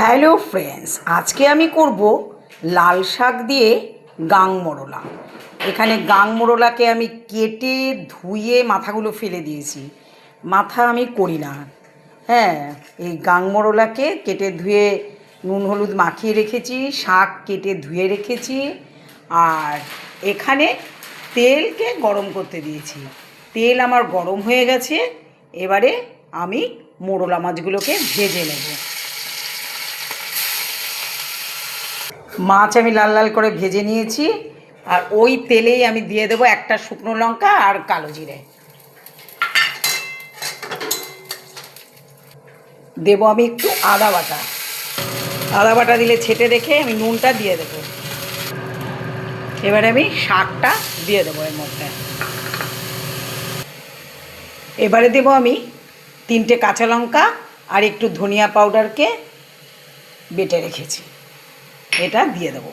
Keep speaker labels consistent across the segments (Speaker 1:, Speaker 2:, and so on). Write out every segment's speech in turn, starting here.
Speaker 1: Hello friends, আজকে আমি করব লাল শাক দিয়ে গাং মোড়লা। এখানে গাং মোড়লাকে আমি কেটে ধুয়ে মাথাগুলো ফেলে দিয়েছি, মাথা আমি করি না। হ্যাঁ, এই গাং মোড়লাকে কেটে ধুয়ে নুন হলুদ মাখিয়ে রেখেছি, শাক কেটে ধুয়ে রেখেছি, আর এখানে তেলকে গরম করতে দিয়েছি। তেল আমার গরম হয়ে গেছে, এবারে আমি মোড়লা মাছগুলোকে ভেজে নেব। মাছ আমি লাল লাল করে ভেজে নিয়েছি, আর ওই তেলেই আমি দিয়ে দেবো একটা শুকনো লঙ্কা আর কালো জিরে। দেবো আমি একটু আদা বাটা। আদা বাটা দিলে ছেটে রেখে আমি নুনটা দিয়ে দেবো। এবারে আমি শাকটা দিয়ে দেবো এর মধ্যে। এবারে দেবো আমি 3টে কাঁচা লঙ্কা আর একটু ধনিয়া পাউডারকে বেটে রেখেছি, এটা দিয়ে দেবো।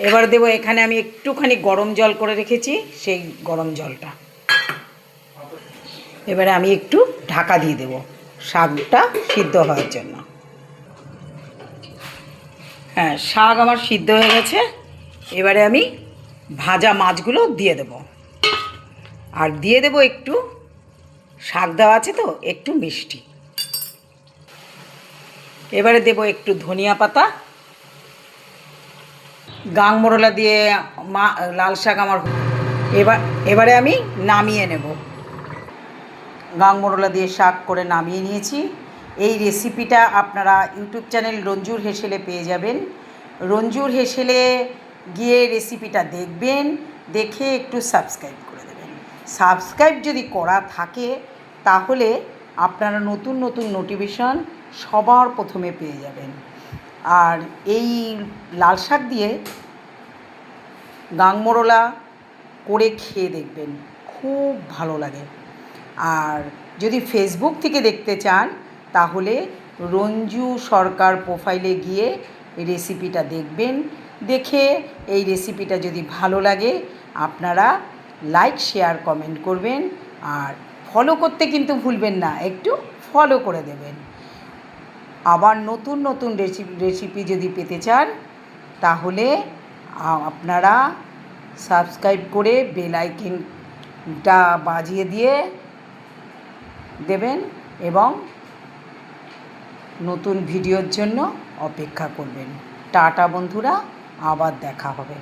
Speaker 1: এবার দেবো এখানে আমি একটুখানি গরম জল করে রেখেছি, সেই গরম জলটা। এবারে আমি একটু ঢাকা দিয়ে দেবো শাকটা সিদ্ধ হওয়ার জন্য। হ্যাঁ, শাক আমার সিদ্ধ হয়ে গেছে। এবারে আমি ভাজা মাছগুলো দিয়ে দেব, আর দিয়ে দেবো একটু, শাক দেওয়া আছে তো, একটু মিষ্টি। এবারে দেবো একটু ধনিয়া পাতা। গাং মোড়লা দিয়ে লাল শাক আমার এবারে আমি নামিয়ে নেব। গাং মোড়লা দিয়ে শাক করে নামিয়ে নিয়েছি। এই রেসিপিটা আপনারা ইউটিউব চ্যানেল রঞ্জুর হেসেলে পেয়ে যাবেন। রঞ্জুর হেসেলে গিয়ে রেসিপিটা দেখবেন, দেখে একটু সাবস্ক্রাইব করে দেবেন। সাবস্ক্রাইব যদি করা থাকে তাহলে আপনারা নতুন নতুন নোটিফিকেশন সবার প্রথমে পেয়ে যাবেন। আর এই লাল শাক দিয়ে গাং মোড়লা করে খেয়ে দেখবেন, খুব ভালো লাগে। আর যদি ফেসবুক থেকে দেখতে চান তাহলে রঞ্জু সরকার প্রোফাইলে গিয়ে এই রেসিপিটা দেখবেন। দেখে এই রেসিপিটা যদি ভালো লাগে আপনারা লাইক শেয়ার কমেন্ট করবেন, আর ফলো করতে কিন্তু ভুলবেন না, একটু ফলো করে দেবেন। আবার নতুন নতুন রেসিপি যদি পেতে চান তাহলে আপনারা সাবস্ক্রাইব করে বেল আইকনটা বাজিয়ে দিয়ে দেবেন এবং নতুন ভিডিওর জন্য অপেক্ষা করবেন। টাটা বন্ধুরা, আবার দেখা হবে।